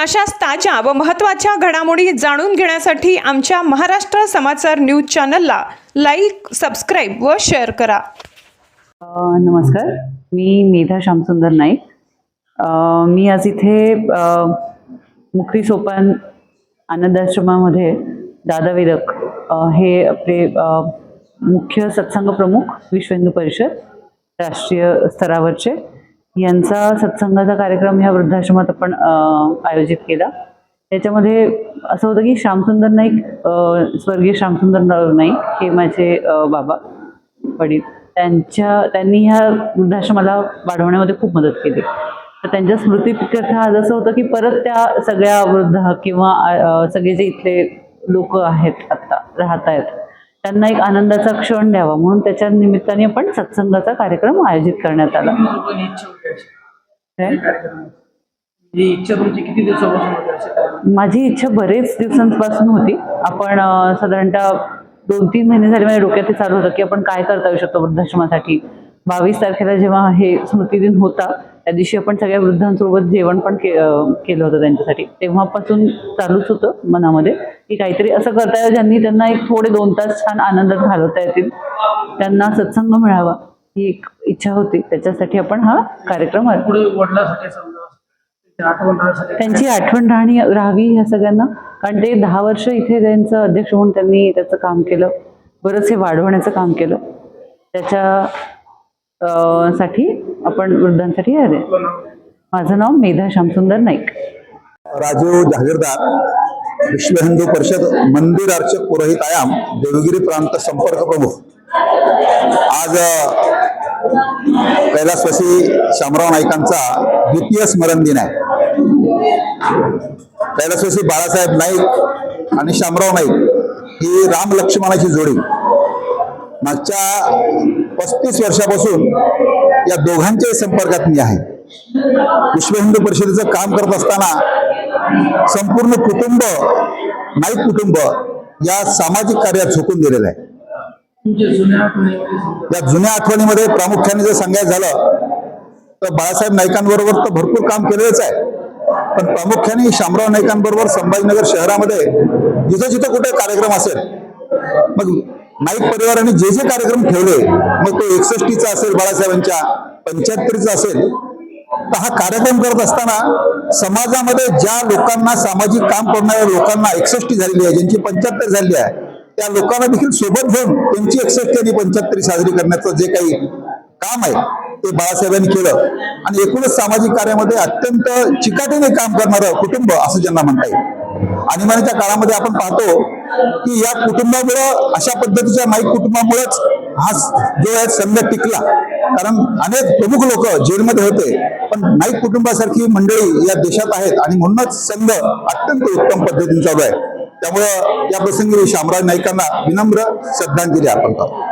अशाच ताज्या व महत्त्वाच्या घडामोडी जाणून घेण्यासाठी आमच्या महाराष्ट्र समाचार न्यूज चॅनलला लाईक, सबस्क्राईब व शेअर करा. नमस्कार, मी मेधा श्यामसुंदर नाईक. मी आज इथे मुक्ती सोपान आनंदाश्रमामध्ये दादा वेदक हे आपले मुख्य सत्संग प्रमुख विश्व हिंदू परिषद राष्ट्रीय स्तरावरचे यांचा सत्संगाचा कार्यक्रम ह्या वृद्धाश्रमात आपण आयोजित केला. त्याच्यामध्ये असं होतं की श्यामसुंदर नाईक, स्वर्गीय श्यामसुंदर नाईक हे माझे बाबा वडील, त्यांनी ह्या वृद्धाश्रमाला वाढवण्यामध्ये खूप मदत केली. तर त्यांच्या स्मृतीप्रित्यर्थ आज असं होतं की परत त्या सगळ्या वृद्ध किंवा सगळे जे इथले लोक आहेत आत्ता राहत आहेत त्यांना एक आनंदाचा क्षण द्यावा म्हणून त्याच्या निमित्ताने आपण सत्संगाचा कार्यक्रम आयोजित करण्यात आला. माझी इच्छा बरेच दिवसांपासून होती. आपण साधारणतः 2-3 महिने झाले माझ्या डोक्यात चालू होतं की आपण काय करता येऊ शकतो वृद्धाश्रमासाठी. 22 तारखेला जेव्हा हे स्मृतिदिन होता त्या दिवशी आपण सगळ्या वृद्धांसोबत जेवण पण केलं होतं त्यांच्यासाठी. तेव्हापासून चालूच होतं मनामध्ये की काहीतरी असं करता येईल ज्यांनी त्यांना एक थोडे 2 तास छान आनंदात घालवता येतील, त्यांना सत्संग मिळावा ही एक इच्छा होती. त्याच्यासाठी आपण हा कार्यक्रम त्यांची आठवण राहावी ह्या सगळ्यांना, कारण ते 10 वर्ष इथे त्यांचं अध्यक्ष म्हणून त्यांनी त्याचं काम केलं, बरंच हे वाढवण्याचं काम केलं. त्याच्या साठी आपण वृद्धांसाठी आहे. माझं नाव मेधा श्यामसुंदर नाईक. राजीव जहागीरदार, विश्व हिंदू परिषद मंदिर अर्चक पुरोहित आयाम देवगिरी प्रांत संपर्क प्रमुख. आज कैलासवासी शामराव नाईकांचा 2य स्मरण दिन आहे. कैलासवासी बाळासाहेब नाईक आणि शामराव नाईक ही राम लक्ष्मणाची जोडी. मागच्या 35 वर्षापासून या दोघांच्या संपर्कात मी आहे. विश्व हिंदू परिषदेचं काम करत असताना संपूर्ण कुटुंब, नाईक कुटुंब या सामाजिक कार्यात झोकून दिलेलं आहे. या जुन्या आठवणीमध्ये प्रामुख्याने जर सांगायचं झालं तर बाळासाहेब नाईकांबरोबर तर भरपूर काम केलेलंच आहे, पण प्रामुख्याने शामराव नाईकांबरोबर संभाजीनगर शहरामध्ये जिथं जिथं कुठे कार्यक्रम असेल, मग नाईक परिवाराने जे जे कार्यक्रम ठेवले, मग तो 61चा असेल, बाळासाहेबांच्या 75चा असेल, तर हा कार्यक्रम करत असताना समाजामध्ये ज्या लोकांना सामाजिक काम करणाऱ्या लोकांना 61 झालेली आहे, ज्यांची 75 झालेली आहे, त्या लोकांना देखील सोबत घेऊन त्यांची 61 आणि 75 साजरी करण्याचं जे काही काम आहे ते बाळासाहेबांनी केलं. आणि एकूणच सामाजिक कार्यामध्ये अत्यंत चिकाटीने काम करणारं कुटुंब असं ज्यांना म्हणता येईल. आणीबाणीच्या काळामध्ये आपण पाहतो की या कुटुंबामुळं, अशा पद्धतीच्या नाईक कुटुंबामुळेच हा जो आहे संघ टिकला. कारण अनेक प्रमुख लोक जेलमध्ये होते, पण नाईक कुटुंबासारखी मंडळी या देशात आहेत आणि म्हणूनच संघ अत्यंत उत्तम पद्धतीने चालू आहे. त्यामुळं या प्रसंगी शामराव नाईकांना विनम्र श्रद्धांजली अर्पण करतो.